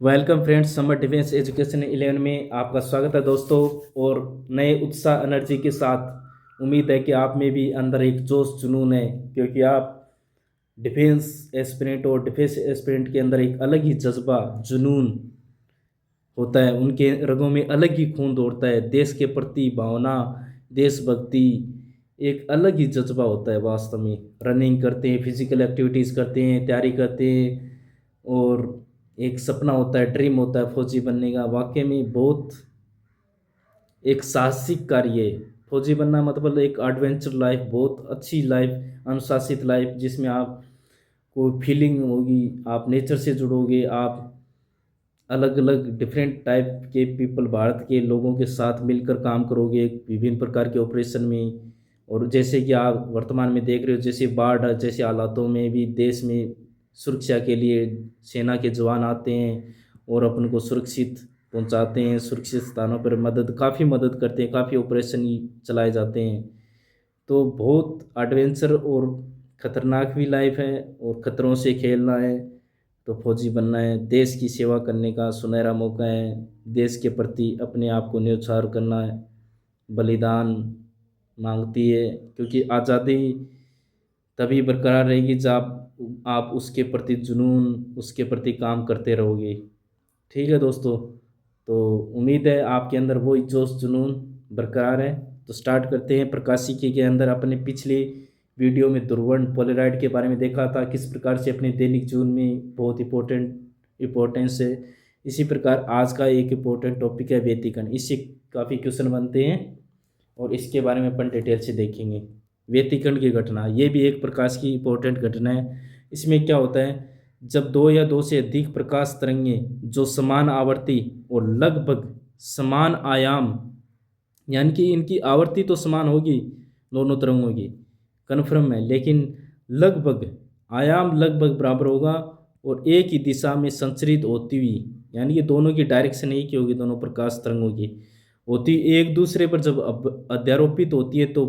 Welcome friends, summer defence education 11 में आपका स्वागत है दोस्तों। और नए उत्साह एनर्जी के साथ उम्मीद है कि आप में भी अंदर एक जोश जुनून है, क्योंकि आप डिफेंस एस्पिरेंट और डिफेंस एस्पिरेंट के अंदर एक अलग ही जज्बा जुनून होता है। उनके रगों में अलग ही खून दौड़ता है। देश के प्रति भावना, देशभक्ति, एक अलग ही जज्बा होता है। वास्तव में रनिंग करते हैं, फिजिकल एक्टिविटीज़ करते हैं, तैयारी करते हैं, और एक सपना होता है, ड्रीम होता है फौजी बनने का। वाकई में बहुत एक साहसिक कार्य है फौजी बनना। मतलब एक एडवेंचर लाइफ, बहुत अच्छी लाइफ, अनुशासित लाइफ, जिसमें आप को फीलिंग होगी, आप नेचर से जुड़ोगे, आप अलग अलग डिफरेंट टाइप के पीपल, भारत के लोगों के साथ मिलकर काम करोगे विभिन्न प्रकार के ऑपरेशन में। और जैसे कि आप वर्तमान में देख रहे हो, जैसे बाढ़ जैसे हालातों में भी देश में सुरक्षा के लिए सेना के जवान आते हैं और अपन को सुरक्षित पहुंचाते हैं, सुरक्षित स्थानों पर काफ़ी मदद करते हैं, काफ़ी ऑपरेशन चलाए जाते हैं। तो बहुत एडवेंचर और ख़तरनाक भी लाइफ है, और ख़तरों से खेलना है। तो फौजी बनना है, देश की सेवा करने का सुनहरा मौका है। देश के प्रति अपने आप को न्यौछावर करना है, बलिदान मांगती है, क्योंकि आज़ादी तभी बरकरार रहेगी जब आप उसके प्रति जुनून, उसके प्रति काम करते रहोगे। ठीक है दोस्तों, तो उम्मीद है आपके अंदर वही जोश जुनून बरकरार है। तो स्टार्ट करते हैं। प्रकाशिकी के अंदर अपने पिछले वीडियो में ध्रुवण पोलेराइड के बारे में देखा था, किस प्रकार से अपने दैनिक जीवन में बहुत इम्पोर्टेंस है। इसी प्रकार आज का एक इम्पोर्टेंट टॉपिक है व्यतिकरण। इससे काफ़ी क्वेश्चन बनते हैं और इसके बारे में अपन डिटेल से देखेंगे। व्यतिकरण की घटना, ये भी एक प्रकाश की इम्पोर्टेंट घटना है। इसमें क्या होता है, जब दो या दो से अधिक प्रकाश तरंगें जो समान आवर्ती और लगभग समान आयाम, यानी कि इनकी आवर्ती तो समान होगी दोनों तरंगों की, कन्फर्म है, लेकिन लगभग आयाम लगभग बराबर होगा और एक ही दिशा में संचरित होती हुई, यानी कि दोनों की डायरेक्शन एक ही होगी, दोनों प्रकाश तरंगों की होती एक दूसरे पर जब अध्यारोपित होती है, तो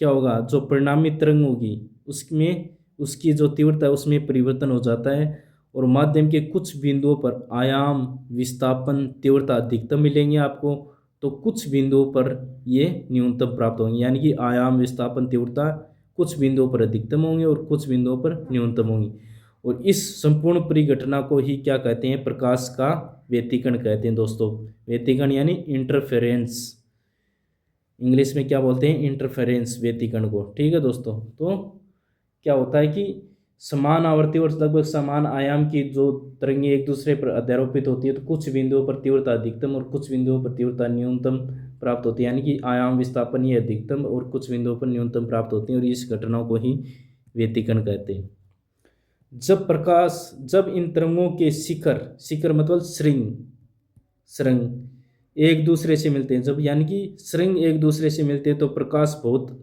क्या होगा, जो परिणामी तरंग होगी उसमें उसकी जो तीव्रता है उसमें परिवर्तन हो जाता है, और माध्यम के कुछ बिंदुओं पर आयाम, विस्थापन, तीव्रता अधिकतम मिलेंगे आपको, तो कुछ बिंदुओं पर ये न्यूनतम प्राप्त होंगे। यानी कि आयाम, विस्थापन, तीव्रता कुछ बिंदुओं पर अधिकतम होंगे और कुछ बिंदुओं पर न्यूनतम होंगी। और इस संपूर्ण परिघटना को ही क्या कहते हैं, प्रकाश का व्यतिकरण कहते हैं दोस्तों। व्यतिकरण यानी इंटरफेरेंस, इंग्लिश में क्या बोलते हैं, इंटरफेरेंस, व्यतिकरण को। ठीक है दोस्तों, तो क्या होता है कि समान आवर्ती और लगभग समान आयाम की जो तरंगें एक दूसरे पर अध्यारोपित होती है, तो कुछ बिंदुओं पर तीव्रता अधिकतम और कुछ बिंदुओं पर तीव्रता न्यूनतम प्राप्त होती है। यानी कि आयाम, विस्थापन ये अधिकतम और कुछ बिंदुओं पर न्यूनतम प्राप्त होती है, और इस घटनाओं को ही व्यतिकरण कहते हैं। जब इन तरंगों के शिखर, शिखर मतलब श्रृंग, श्रृंग एक दूसरे से मिलते हैं, जब यानी कि श्रृंग एक दूसरे से मिलते हैं, तो प्रकाश बहुत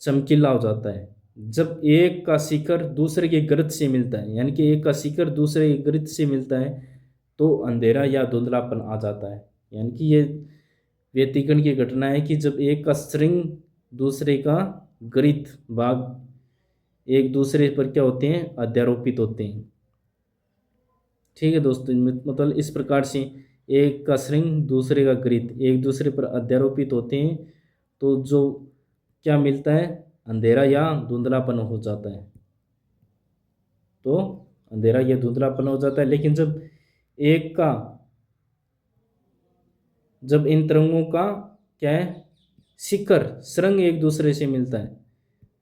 चमकीला हो जाता है। जब एक का शिखर दूसरे के गर्त से मिलता है, यानी कि एक का शिखर दूसरे के गर्त से मिलता है, तो अंधेरा या धुंधलापन आ जाता है। यानी कि ये व्यतिकरण की घटना है कि जब एक का श्रृंग दूसरे का गरित भाग एक दूसरे पर क्या होते हैं, अध्यारोपित होते हैं। ठीक है दोस्तों, मतलब इस प्रकार से एक का श्रृंग दूसरे का गरित एक दूसरे पर अध्यारोपित होते हैं, तो जो क्या मिलता है, अंधेरा या धुंधलापन हो जाता है। तो अंधेरा या धुंधलापन हो जाता है। लेकिन जब इन तरंगों का क्या है, शिखर श्रृंग एक दूसरे से मिलता है,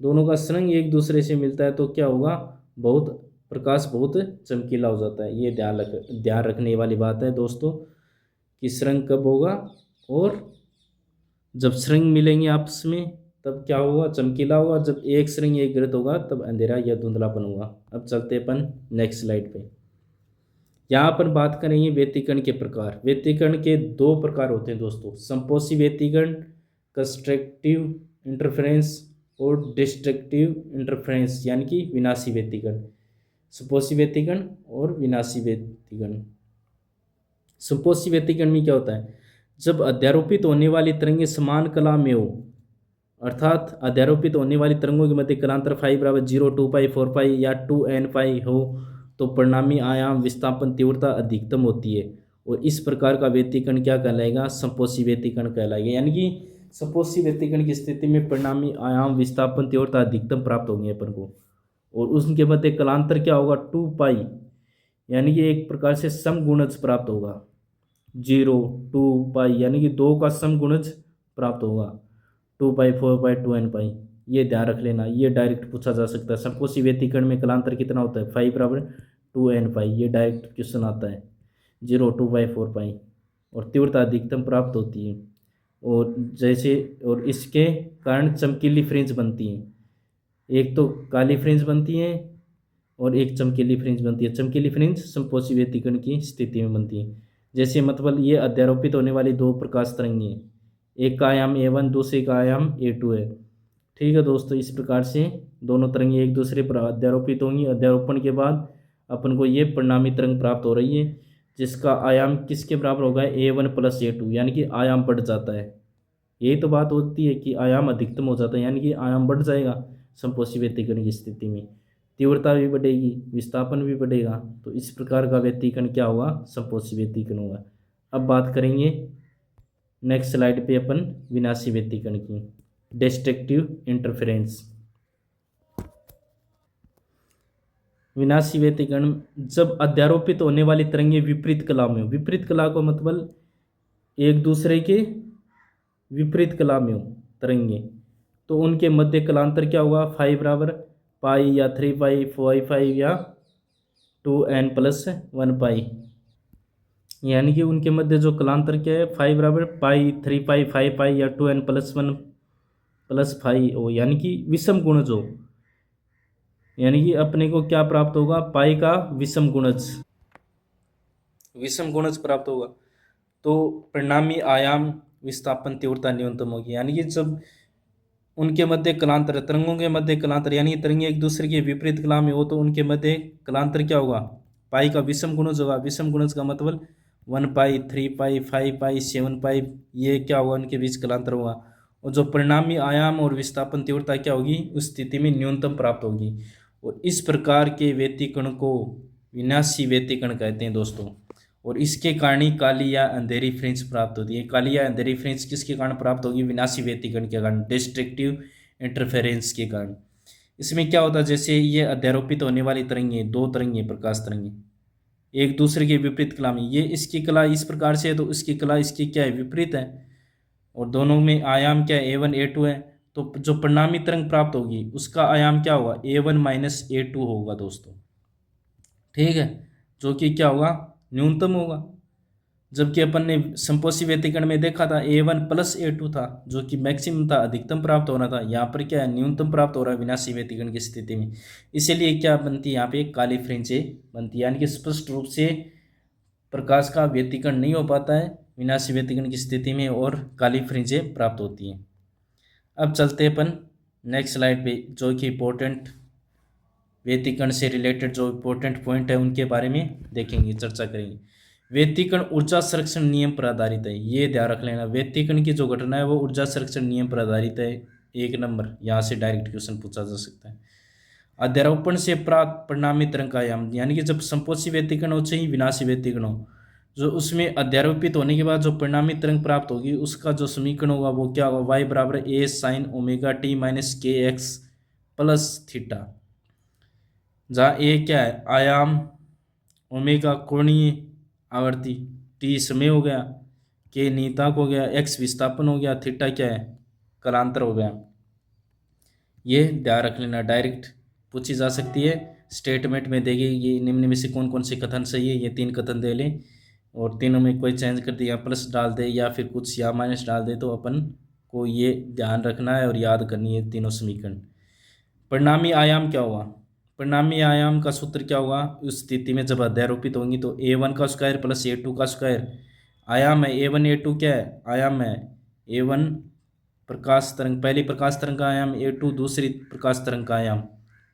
दोनों का श्रृंग एक दूसरे से मिलता है, तो क्या होगा, बहुत प्रकाश बहुत चमकीला हो जाता है। ये ध्यान रखने वाली बात है दोस्तों, कि श्रृंग कब होगा, और जब श्रृंग मिलेंगे आपस में तब क्या होगा, चमकीला होगा। जब एक श्रृंग एक गृत होगा तब अंधेरा या धुंधलापन होगा। अब चलते अपन नेक्स्ट स्लाइड पे। यहाँ अपन बात करेंगे व्यतिकरण के प्रकार। व्यतिकरण के दो प्रकार होते हैं दोस्तों, संपोषी व्यतिकरण, कंस्ट्रक्टिव इंटरफेरेंस, और डिस्ट्रक्टिव इंटरफेरेंस, यानी कि विनाशी व्यतिकरण। संपोषी व्यतिकरण और विनाशी व्यतिकरण। संपोषी व्यतिकरण में क्या होता है, जब अध्यारोपित होने वाली तरंगें समान कला में हो, अर्थात अध्यारोपित होने वाली तरंगों के मध्य कलांतर फाई बराबर 0, 2 पाई, 4 पाई या 2n पाई हो, तो परिणामी आयाम विस्थापन तीव्रता अधिकतम होती है, और इस प्रकार का व्यतिकरण क्या कहलाएगा? संपोषी व्यतिकरण कहलाएगा। यानी कि संपोषी व्यतिकरण की स्थिति में परिणामी आयाम विस्थापन तीव्रता अधिकतम प्राप्त होंगे अपन को, और उनके मध्य कलांतर क्या होगा? 2 पाई, यानी कि एक प्रकार से समगुणज प्राप्त होगा। 0 2 पाई यानी कि 2 का समगुणज प्राप्त होगा। 2 पाई 4 पाई 2n पाई, ये ध्यान रख लेना, ये डायरेक्ट पूछा जा सकता है। संपोषी व्यतिकरण में कलांतर कितना होता है? 5 बराबर 2n पाई, ये डायरेक्ट क्वेश्चन आता है। 0 2 पाई 4 पाई, और तीव्रता अधिकतम प्राप्त होती है। और जैसे और इसके कारण चमकीली फ्रिंज बनती हैं। एक तो काली फ्रिंज बनती है और एक चमकीली फ्रिंज बनती है। चमकीली फ्रिंज संपोषी व्यतिकरण की स्थिति में बनती है। जैसे मतलब ये अध्यारोपित होने वाली दो प्रकाश तरंगें हैं, एक का आयाम A1 दूसरे का आयाम A2 है। ठीक है दोस्तों, इस प्रकार से दोनों तरंगें एक दूसरे पर अध्यारोपित होंगी। अध्यारोपण के बाद अपन को ये परिणामी तरंग प्राप्त हो रही है, जिसका आयाम किसके बराबर होगा? A1 प्लस A2, यानी कि आयाम बढ़ जाता है। यही तो बात होती है कि आयाम अधिकतम हो जाता है, यानी कि आयाम बढ़ जाएगा संपोषी व्यतिकरण की स्थिति में। तीव्रता भी बढ़ेगी, विस्थापन भी बढ़ेगा। तो इस प्रकार का व्यतिकरण क्या होगा? संपोषी व्यतिकरण होगा। अब बात करेंगे नेक्स्ट स्लाइड पे अपन विनाशी व्यतिकरण की, डिस्ट्रक्टिव इंटरफेरेंस। विनाशी व्यतिकरण जब अध्यारोपित होने वाली तरंगें विपरीत कला में हो। विपरीत कला को मतलब एक दूसरे के विपरीत कला में हो तरंगें, तो उनके मध्य कलांतर क्या होगा? 5 बराबर पाई या 3 पाई 4 पाई या 2n+1 पाई, यानी कि उनके मध्य जो कलांतर क्या है? 5 बराबर पाई 3 पाई 5 पाई या 2n+1+5 हो, यानी कि विषम गुणज हो। यानी कि अपने को क्या प्राप्त होगा? पाई का विषम गुणज, विषम गुणज प्राप्त होगा। तो परिणामी आयाम विस्थापन तीव्रता न्यूनतम होगी। यानी कि जब उनके मध्य कलांतर, तरंगों के मध्य कलांतर, यानी तरंगें एक दूसरे के विपरीत कला में हो, तो उनके मध्य कलांतर क्या होगा? पाई का विषम गुणज होगा। विषम गुणज का मतलब 1 पाई 3 पाई 5 पाई 7 पाई, ये क्या होगा? उनके बीच कलांतर होगा। और जो परिणामी आयाम और विस्थापन तीव्रता क्या होगी? उस स्थिति में न्यूनतम प्राप्त होगी। और इस प्रकार के व्यतिकरण को विनाशी व्यतिकरण कहते हैं दोस्तों। और इसके कारण ही काली या अंधेरी फ्रिंज प्राप्त होती है। काली या अंधेरी फ्रिंज किसके कारण प्राप्त होगी? विनाशी व्यतिकरण के कारण, डिस्ट्रक्टिव इंटरफेरेंस के कारण। इसमें क्या होता है? जैसे ये अध्यारोपित होने वाली तरंगें, दो तरंगें, प्रकाश तरंगें एक दूसरे के विपरीत कला में, ये इसकी कला इस प्रकार से है तो इसकी कला इसकी क्या है? विपरीत है। और दोनों में आयाम क्या है? A1 A2 है। तो जो परिणामी तरंग प्राप्त होगी उसका आयाम क्या होगा? A1 - A2 होगा दोस्तों। ठीक है, जो कि क्या होगा? न्यूनतम होगा। जबकि अपन ने संपोषी व्यतिकरण में देखा था A1 + A2 था, जो कि मैक्सिमम था, अधिकतम प्राप्त हो रहा था। यहाँ पर क्या है? न्यूनतम प्राप्त हो रहा है विनाशी व्यतिकरण की स्थिति में। इसीलिए क्या बनती है? यहाँ पे काली फ्रिंजें बनती है, यानी कि स्पष्ट रूप से प्रकाश का व्यतिकरण नहीं हो पाता है विनाशी व्यतिकरण की स्थिति में, और काली फ्रिंजें प्राप्त होती हैं। अब चलते अपन नेक्स्ट स्लाइड पे, जो कि इंपॉर्टेंट व्यतिकरण से रिलेटेड जो इंपॉर्टेंट पॉइंट है उनके बारे में देखेंगे, चर्चा करेंगे। व्यतिकरण ऊर्जा संरक्षण नियम पर आधारित है, ये ध्यान रख लेना। व्यतिकरण की जो घटना है वो ऊर्जा संरक्षण नियम पर आधारित है। 1 नंबर, यहाँ से डायरेक्ट क्वेश्चन पूछा जा सकता है। अध्यारोपण से प्राप्त परिणामी तरंग का आयाम, यानी कि जब संपोषी व्यतिकरण हो चाहे विनाशी व्यतिकरण हो, जो उसमें अध्यारोपित होने के बाद जो परिणामी तरंग प्राप्त होगी उसका जो समीकरण होगा वो क्या होगा? y बराबर A sin ωt - kx plus theta, जहाँ ए क्या है? आयाम, ओमेगा कोणीय आवर्ती, टी समय हो गया, के नियतांक हो गया, एक्स विस्थापन हो गया, थीटा क्या है? कलांतर हो गया। ये ध्यान रख लेना, डायरेक्ट पूछी जा सकती है। स्टेटमेंट में देगी ये निम्न में से कौन कौन से कथन सही है, ये 3 कथन दे लें और तीनों में कोई चेंज कर दे, या प्लस डाल दे या फिर कुछ या माइनस डाल दे, तो अपन को ये ध्यान रखना है और याद करनी है तीनों समीकरण। परिणामी आयाम क्या हुआ? परिणामी आयाम का सूत्र क्या होगा उस स्थिति में जब अध्यारोपित होंगी? तो A1 का स्क्वायर प्लस A2 का स्क्वायर। आयाम है A1 A2, क्या है? आयाम है A1 प्रकाश तरंग, पहली प्रकाश तरंग का आयाम, A2 दूसरी प्रकाश तरंग का आयाम।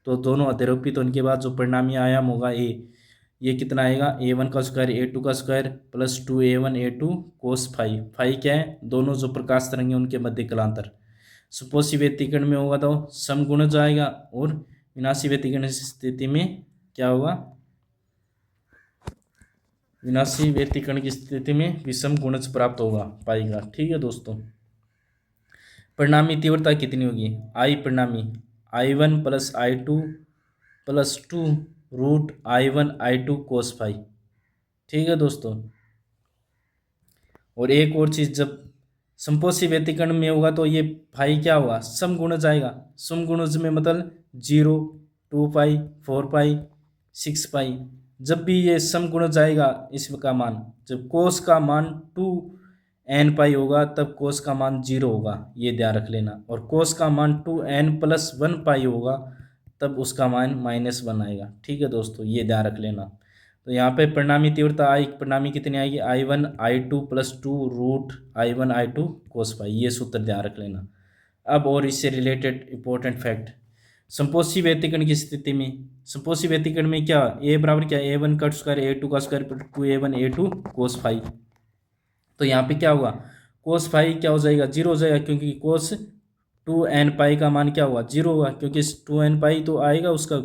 तो दोनों अध्यारोपित होने के बाद जो परिणामी आयाम होगा A, ये कितना आएगा? A1 का स्क्वायर A2 का स्क्वायर प्लस 2A1 A2 कोस फाइव। फाइव क्या है? दोनों जो प्रकाश तरंग है उनके मध्य कलांतर। सुपोषी व्यतिकरण में होगा तो समगुणज आएगा, और विनाशी व्यतिकरण स्थिति में क्या होगा? विनाशी व्यतिकरण की स्थिति में विषम गुणज प्राप्त होगा पाएगा। ठीक है दोस्तों, परिणामी तीव्रता कितनी होगी? आई परिणामी I1 plus I2 plus 2 root I1 I2 cos phi. ठीक है दोस्तों, और एक और चीज, जब संपोषी व्यतिकरण में होगा तो ये फाई क्या होगा? समगुणज आएगा। समगुणज में मतलब 0, 2 पाई, 4 पाई, 6 पाई। जब भी ये समगुणज आएगा इसका मान, जब कोस का मान 2n पाई होगा तब कोस का मान 0 होगा, ये ध्यान रख लेना। और कोस का मान 2n+1 पाई होगा तब उसका मान -1 आएगा। ठीक है दोस्तों, ये ध्यान रख लेना। तो यहाँ पे परिणामी तीव्रता आई परिणामी कितनी आएगी? I1 I2 plus 2 root I1 I2 कोस पाई। ये सूत्र ध्यान रख लेना। अब और इससे रिलेटेड इंपॉर्टेंट फैक्ट, संपोषी व्यतिकरण की स्थिति में, संपोषी व्यतिकरण में क्या ए बराबर क्या? A1 का स्क्वायर A2 का square 2A1 A2 cos phi. तो यहाँ पे क्या होगा? कोस फाई क्या हो जाएगा? 0 हो जाएगा, क्योंकि कोस 2n पाई का मान क्या होगा? 0 होगा, क्योंकि 2n पाई तो आएगा उसका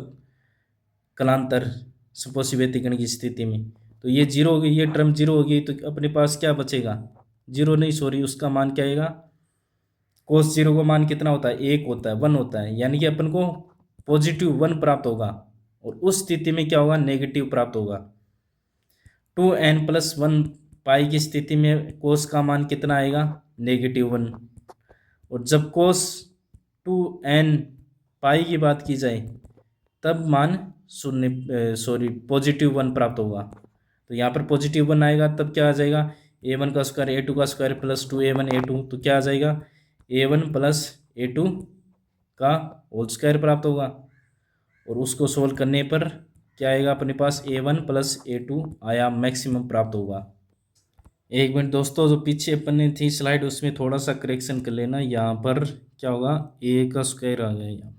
कलांतर संपोषी व्यतिकरण की स्थिति में। तो ये 0 हो गई, ये टर्म 0 हो गई, तो अपने पास क्या बचेगा? 0 नहीं, सॉरी, उसका मान क्या आएगा? कोस 0 का मान कितना होता है? 1 होता है, 1 होता है, यानी कि अपन को +1 प्राप्त होगा। और उस स्थिति में क्या होगा? नेगेटिव प्राप्त होगा। 2n+1 पाई की स्थिति में कोस का मान कितना आएगा? -1। और जब कोस 2n पाई की बात की जाए तब मान +1 प्राप्त होगा। तो यहाँ पर +1 आएगा तब क्या आ जाएगा? A1 का स्क्वायर A2 का स्क्वायर प्लस 2A1 A2, तो क्या आ जाएगा? A1 प्लस A2 का होल स्क्वायर प्राप्त होगा। और उसको सोल्व करने पर क्या आएगा अपने पास? A1 प्लस A2 आया, मैक्सिमम प्राप्त होगा। एक मिनट दोस्तों, जो पीछे अपन ने थी स्लाइड उसमें थोड़ा सा करेक्शन कर लेना। यहाँ पर क्या होगा? A का स्क्वायर आ गया यहाँ।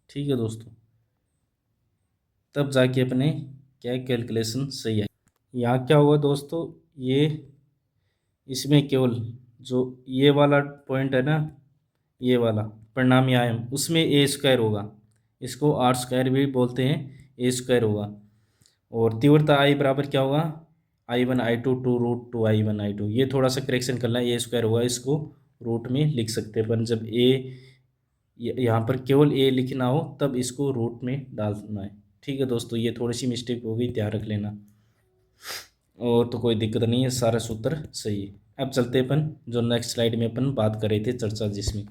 ठीक है दोस्तों, तब जाके अपने क्या कैलकुलेशन सही है। यहाँ क्या होगा दोस्तों? ये इसमें केवल जो ये वाला पॉइंट है ना, ये वाला परिणामी आयाम, उसमें A² होगा। इसको R² भी बोलते हैं, A² होगा। और तीव्रता आई बराबर क्या होगा? I1 I2 2 root 2 I1 I2। ये थोड़ा सा करेक्शन करना है, A² होगा, इसको रूट में लिख सकते हैं अपन। जब A यहाँ पर केवल A लिखना हो तब इसको रूट में डालना है। ठीक है दोस्तों, ये थोड़ी सी मिस्टेक हो गई, ध्यान रख लेना। और तो कोई दिक्कत नहीं है, सारा सूत्र सही है। अब चलते अपन जो नेक्स्ट स्लाइड में अपन बात कर रहे थे चर्चा जिसमें,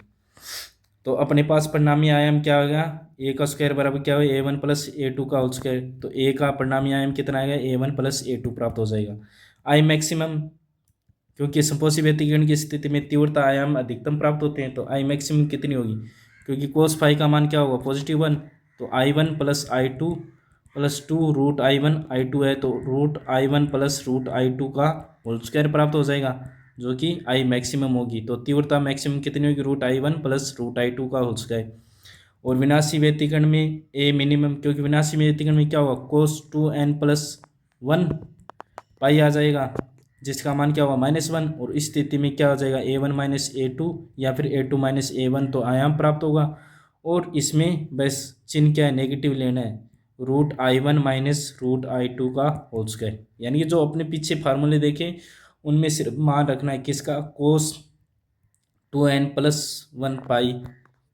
तो अपने पास परिणामी आयाम क्या होगा? A का स्क्वायर बराबर क्या होगा? A1 प्लस A2 का होल स्क्वायर। तो A का परिणामी आयाम कितना आएगा? A1 प्लस A2 प्राप्त हो जाएगा। आई मैक्सिमम, क्योंकि संपोषी व्यतिकरण की स्थिति में तीव्रता आयाम अधिकतम प्राप्त होते हैं, तो आई मैक्सिमम कितनी होगी? क्योंकि कोस फाई का मान क्या होगा? +1। तो I1 plus I2 plus 2 root I1 I2 है, तो root I1 plus root I2 का होल स्क्वायर प्राप्त हो जाएगा, जो कि आई मैक्सिमम होगी। तो तीव्रता मैक्सिमम कितनी होगी? Root I1 plus root I2 का होल स्क्वायर। और विनाशी व्यतिकरण में ए मिनिमम, क्योंकि विनाशी व्यतिकरण में क्या होगा? कोस 2n+1 पाई आ जाएगा, जिसका मान क्या होगा? -1। और इस स्थिति में क्या हो जाएगा? A1 माइनस A2 या फिर A2 माइनस A1, तो आयाम प्राप्त होगा। और इसमें बस चिन्ह क्या है? नेगेटिव लेना है, root I1 minus root I2 का होल स्क्वायर। यानी कि जो अपने पीछे फार्मूले देखे उनमें सिर्फ मान रखना है किसका? कोस 2n+1 पाई,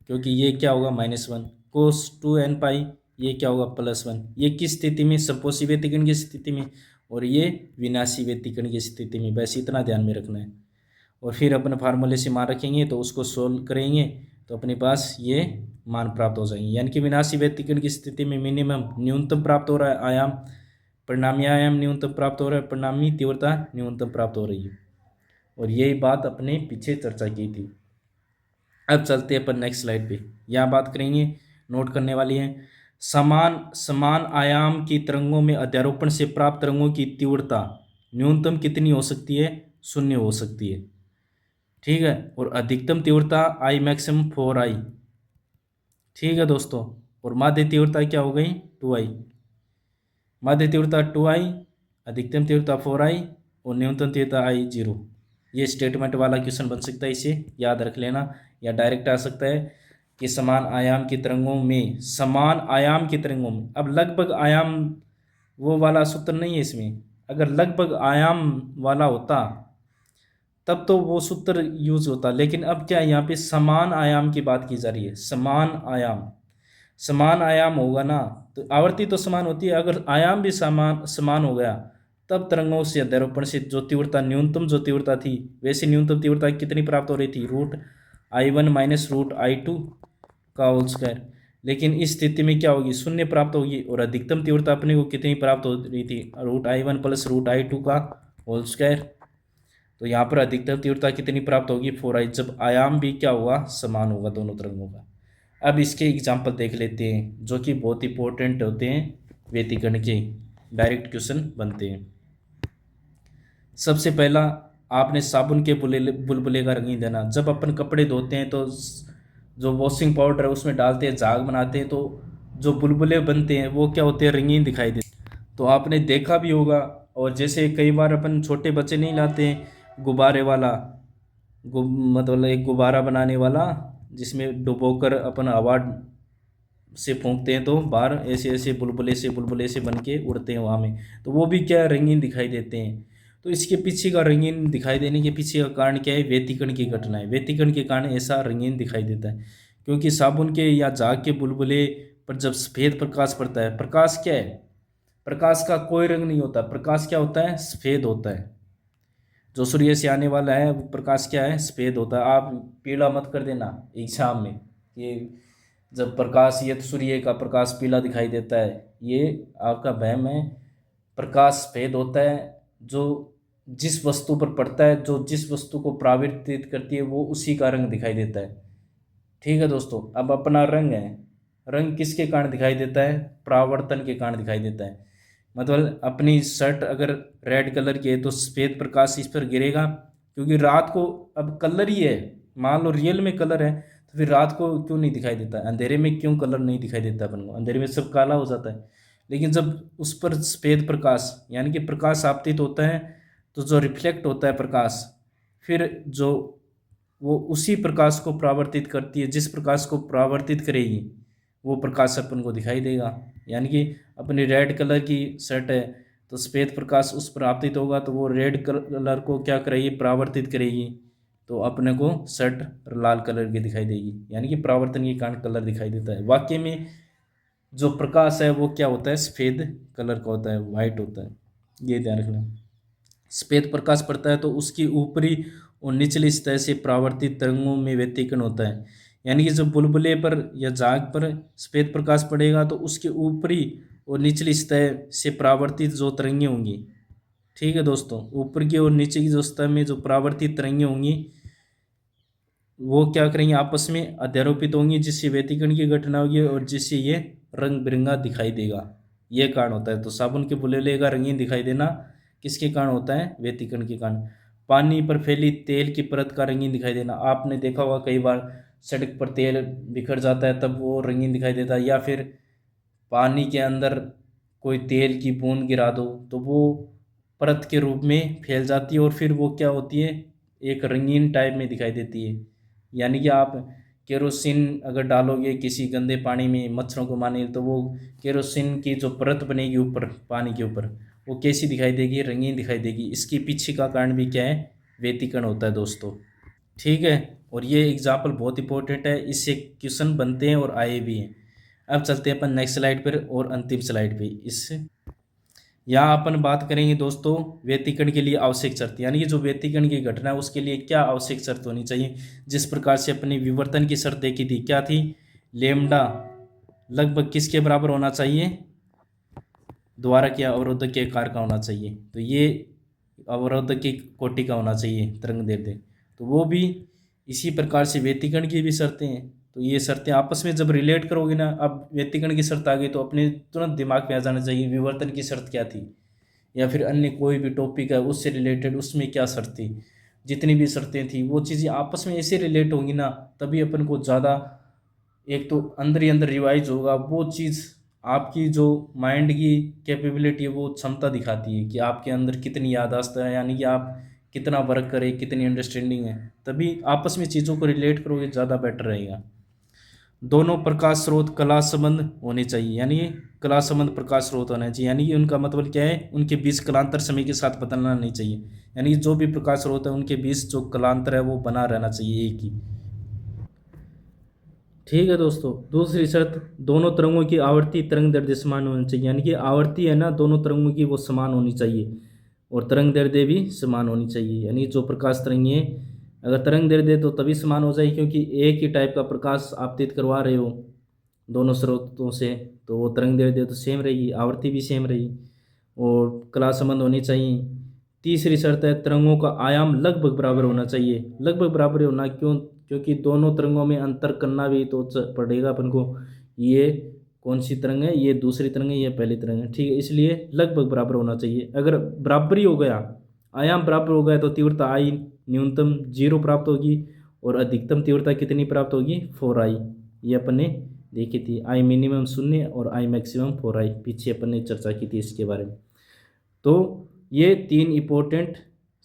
क्योंकि ये क्या होगा? -1। कोस 2n पाई, ये क्या होगा? +1। ये किस स्थिति में? संपोषी व्यतिकरण की स्थिति में, और ये विनाशी व्यतिकरण की स्थिति में। बस इतना ध्यान में रखना है। और फिर अपने फार्मूले से मान रखेंगे तो उसको सोल्व करेंगे तो अपने पास ये मान प्राप्त हो जाएंगे। यानी कि विनाशी व्यतिकरण की स्थिति में मिनिमम न्यूनतम प्राप्त हो रहा है आयाम, परिणामी आयाम न्यूनतम प्राप्त हो रहा है, परिणामी तीव्रता न्यूनतम प्राप्त हो रही है। और यही बात अपने पीछे चर्चा की थी। अब चलते हैं अपन नेक्स्ट स्लाइड पे, यहाँ बात करेंगे, नोट करने वाली है। समान आयाम की तरंगों में अध्यारोपण से प्राप्त तरंगों की तीव्रता न्यूनतम कितनी हो सकती है? 0 हो सकती है। ठीक है, और अधिकतम तीव्रता आई मैक्सिमम 4I। ठीक है दोस्तों, और माध्य तीव्रता क्या हो गई? 2I। माध्य तीव्रता 2I, अधिकतम तीव्रता 4I, और न्यूनतम तीव्रता I0। ये स्टेटमेंट वाला क्वेश्चन बन सकता है, इसे याद रख लेना। या डायरेक्ट आ सकता है कि समान आयाम की तरंगों में, समान आयाम की तरंगों में, अब लगभग आयाम वो वाला सूत्र नहीं है इसमें, अगर लगभग आयाम वाला होता तब तो वो सूत्र यूज होता, लेकिन अब क्या है, यहाँ पे समान आयाम की बात की जा रही है। समान आयाम, समान आयाम होगा ना तो आवृत्ति तो समान होती है, अगर आयाम भी समान समान हो गया तब तरंगों से अध्यारोपण से जो तीव्रता न्यूनतम जो तीव्रता थी, वैसे न्यूनतम तीव्रता कितनी प्राप्त हो रही थी, √I1 माइनस √I2 का होल स्क्वायर। लेकिन इस स्थिति में क्या होगी, शून्य प्राप्त होगी, और अधिकतम तीव्रता अपने को कितनी प्राप्त हो रही थी, √I1 प्लस √I2 का होल स्क्वायर। तो यहाँ पर अधिकतम तीव्रता कितनी प्राप्त होगी, 4I, जब आयाम भी क्या होगा, समान होगा दोनों तरंगों का। अब इसके एग्जाम्पल देख लेते हैं जो कि बहुत इंपॉर्टेंट होते हैं, व्यतिकरण के डायरेक्ट क्वेश्चन बनते हैं। सबसे पहला, आपने साबुन के बुलबुले का रंगीन देना। जब अपन कपड़े धोते हैं तो जो वॉशिंग पाउडर है उसमें डालते हैं, झाग बनाते हैं, तो जो बुलबुले बनते हैं वो क्या होते हैं, रंगीन दिखाई देते। तो आपने देखा भी होगा, और जैसे कई बार अपन छोटे बच्चे नहीं लाते हैं गुब्बारे वाला, मतलब एक गुब्बारा बनाने वाला जिसमें डुबोकर अपन हवा से फूंकते हैं तो बाहर ऐसे ऐसे बुलबुले से बन के उड़ते हैं हवा में, तो वो भी क्या रंगीन दिखाई देते हैं। तो इसके पीछे का रंगीन दिखाई देने के पीछे का कारण क्या है, व्यतिकरण की घटना है। व्यतिकरण के कारण ऐसा रंगीन दिखाई देता है, क्योंकि साबुन के या झाग के बुलबुले पर जब सफ़ेद प्रकाश पड़ता है, प्रकाश क्या है, प्रकाश का कोई रंग नहीं होता, प्रकाश क्या होता है, सफ़ेद होता है। जो सूर्य से आने वाला है वो प्रकाश क्या है, सफ़ेद होता है। आप पीला मत कर देना एग्जाम में, ये जब प्रकाश, ये तो सूर्य का प्रकाश पीला दिखाई देता है, ये आपका वहम है। प्रकाश सफ़ेद होता है, जो जिस वस्तु पर पड़ता है, जो जिस वस्तु को परावर्तित करती है वो उसी का रंग दिखाई देता है। ठीक है दोस्तों, अब अपना रंग है, रंग किसके कारण दिखाई देता है, परावर्तन के कारण दिखाई देता है। मतलब अपनी शर्ट अगर रेड कलर की है तो सफ़ेद प्रकाश इस पर गिरेगा, क्योंकि रात को अब कलर ही है, मान लो रियल में कलर है, तो फिर रात को क्यों नहीं दिखाई देता, अंधेरे में क्यों कलर नहीं दिखाई देता अपन को, अंधेरे में सब काला हो जाता है। लेकिन जब उस पर सफ़ेद प्रकाश यानी कि प्रकाश आपतित होता है, तो जो रिफ्लेक्ट होता है प्रकाश, फिर जो वो उसी प्रकाश को परावर्तित करती है, जिस प्रकाश को परावर्तित करेगी वो प्रकाश अपन को दिखाई देगा। यानी कि अपनी रेड कलर की शर्ट है तो सफ़ेद प्रकाश उस पर आपतित होगा, तो वो रेड कलर को क्या करेगी, परावर्तित करेगी, तो अपने को शर्ट लाल कलर की दिखाई देगी। यानी कि परावर्तन के कारण कलर दिखाई देता है। वाकई में जो प्रकाश है वो क्या होता है, सफ़ेद कलर का होता है, वाइट होता है, ये ध्यान रखना। सफ़ेद प्रकाश पड़ता है तो उसकी ऊपरी और निचली सतह से परावर्तित तरंगों में व्यतिकरण होता है। यानी कि जब बुलबुले पर या झाग पर सफ़ेद प्रकाश पड़ेगा तो उसके ऊपरी और निचली सतह से परावर्तित जो तरंगें होंगी, ठीक है दोस्तों, ऊपर की और नीचे की जो सतह में जो परावर्तित तरंगें होंगी वो क्या करेंगे, आपस में अध्यारोपित होंगी, जिससे व्यतिकरण की घटना होगी और जिससे ये रंग बिरंगा दिखाई देगा। ये कारण होता है। तो साबुन के बुलबुले का रंगीन दिखाई देना किसके कारण होता है, व्यतिकरण के कारण। पानी पर फैली तेल की परत का रंगीन दिखाई देना, आपने देखा होगा कई बार सड़क पर तेल बिखर जाता है तब वो रंगीन दिखाई देता है, या फिर पानी के अंदर कोई तेल की बूंद गिरा दो तो वो परत के रूप में फैल जाती है और फिर वो क्या होती है, एक रंगीन टाइप में दिखाई देती है। यानी कि आप केरोसिन अगर डालोगे किसी गंदे पानी में मच्छरों को मारने, तो वो केरोसिन की जो परत बनेगी ऊपर पानी के ऊपर, वो कैसी दिखाई देगी, रंगीन दिखाई देगी। इसके पीछे का कारण भी क्या है, व्यतिकरण होता है दोस्तों। ठीक है, और ये एग्जाम्पल बहुत इंपॉर्टेंट है, इससे क्वेश्चन बनते हैं और आए भी हैं। अब चलते हैं अपन नेक्स्ट स्लाइड पर और अंतिम स्लाइड पे। इससे यहाँ अपन बात करेंगे दोस्तों व्यतिकरण के लिए आवश्यक शर्त, यानी कि जो व्यतिकरण की घटना है उसके लिए क्या आवश्यक शर्त होनी चाहिए। जिस प्रकार से अपनी विवर्तन की शर्त देखी थी, क्या थी, लेमडा लगभग किसके बराबर होना चाहिए, द्वारक या अवरोधक के आकार का होना चाहिए। तो ये अवरोधक की कोटि का होना चाहिए तरंग दैर्ध्य। तो वो भी इसी प्रकार से व्यतिकरण की भी शर्तें हैं। तो ये शर्तें आपस में जब रिलेट करोगे ना, अब व्यतिकरण की शर्त आ गई तो अपने तुरंत दिमाग में आ जाना चाहिए विवर्तन की शर्त क्या थी, या फिर अन्य कोई भी टॉपिक है उससे रिलेटेड उसमें क्या शर्त थी। जितनी भी शर्तें थी वो चीज़ें आपस में ऐसे रिलेट होंगी ना, तभी अपन को ज़्यादा एक तो अंदर ही अंदर रिवाइज होगा वो चीज़। आपकी जो माइंड की कैपेबिलिटी है वो क्षमता दिखाती है कि आपके अंदर कितनी याददाश्त है, यानी कि आप कितना वर्क करें, कितनी अंडरस्टैंडिंग है, तभी आपस में चीज़ों को रिलेट करोगे ज़्यादा बेटर रहेगा। दोनों प्रकाश स्रोत कला संबंध होने चाहिए, यानी कला संबंध प्रकाश स्रोत होना चाहिए, यानी कि उनका मतलब क्या है, उनके बीच कलांतर समय के साथ बदलना नहीं चाहिए, यानी जो भी प्रकाश स्रोत है उनके बीच जो कलांतर है वो बना रहना चाहिए एक ही। ठीक है दोस्तों, दूसरी शर्त, दोनों तरंगों की आवर्ती तरंग दैर्ध्य समान होनी चाहिए, यानी कि आवर्ती है ना दोनों तरंगों की वो समान होनी चाहिए और तरंग दैर्ध्य भी समान होनी चाहिए, यानी जो प्रकाश तरंग है अगर तरंग दैर्ध्य तो तभी समान हो जाए क्योंकि एक ही टाइप का प्रकाश आपतित करवा रहे हो दोनों स्रोतों से, तो वो तरंग दैर्ध्य तो सेम रहेगी, आवृत्ति भी सेम रहेगी और कला संबंध होनी चाहिए। तीसरी शर्त है तरंगों का आयाम लगभग बराबर होना चाहिए, लगभग बराबर होना क्योंकि दोनों तरंगों में अंतर करना भी तो पड़ेगा अपन को, ये कौन सी तरंग है, ये दूसरी तरंग है, ये पहली तरंग है, ठीक है, इसलिए लगभग बराबर होना चाहिए। अगर बराबरी हो गया, आयाम बराबर हो गया तो तीव्रता आई न्यूनतम 0 प्राप्त होगी और अधिकतम तीव्रता कितनी प्राप्त होगी 4I, ये अपन ने देखी थी, आई मिनिमम 0 और आई मैक्सिमम 4I, पीछे अपन ने चर्चा की थी इसके बारे में। तो ये 3 इंपॉर्टेंट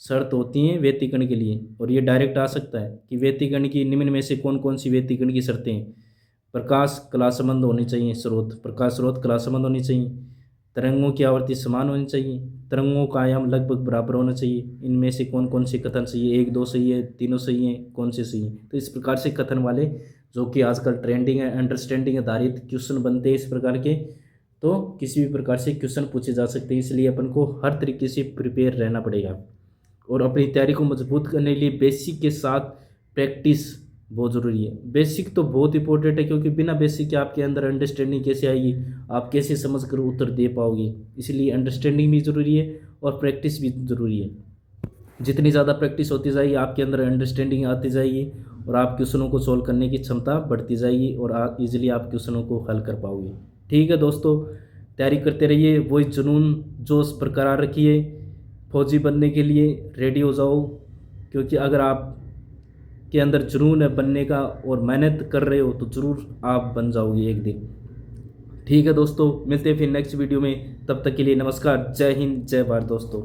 शर्त होती हैं व्यतिकरण के लिए और ये डायरेक्ट आ सकता है कि व्यतिकरण की निम्न में से कौन कौन सी व्यतिकरण की शर्तें हैं, प्रकाश कला संबंध होने चाहिए, स्रोत प्रकाश स्रोत कला संबंध होनी चाहिए, तरंगों की आवर्ती समान होनी चाहिए, तरंगों का आयाम लगभग बराबर होना चाहिए, इनमें से कौन कौन से कथन सही है, 1 2 सही है, तीनों सही है, कौन से सही है। तो इस प्रकार से कथन वाले जो कि आजकल ट्रेंडिंग है, अंडरस्टैंडिंग आधारित क्वेश्चन बनते हैं इस प्रकार के, तो किसी भी प्रकार से क्वेश्चन पूछे जा सकते हैं, इसलिए अपन को हर तरीके से प्रिपेयर रहना पड़ेगा और अपनी तैयारी को मजबूत करने के लिए बेसिक के साथ प्रैक्टिस बहुत ज़रूरी है। बेसिक तो बहुत इंपॉर्टेंट है क्योंकि बिना बेसिक के आपके अंदर अंडरस्टैंडिंग कैसे आएगी, आप कैसे समझ कर उत्तर दे पाओगे, इसलिए अंडरस्टैंडिंग भी ज़रूरी है और प्रैक्टिस भी ज़रूरी है। जितनी ज़्यादा प्रैक्टिस होती जाएगी आपके अंदर अंडरस्टैंडिंग आती जाएगी और आप क्वेश्चनों को सॉल्व करने की क्षमता बढ़ती जाएगी और ईजिली आप क्वेश्चनों को हल कर पाओगे। ठीक है दोस्तों, तैयारी करते रहिए, वही जुनून जोश बरकरार रखिए, फौजी बनने के लिए रेडी हो जाओ, क्योंकि अगर आप के अंदर जुनून है बनने का और मेहनत कर रहे हो तो ज़रूर आप बन जाओगे एक दिन। ठीक है दोस्तों, मिलते हैं फिर नेक्स्ट वीडियो में, तब तक के लिए नमस्कार, जय हिंद, जय भारत दोस्तों।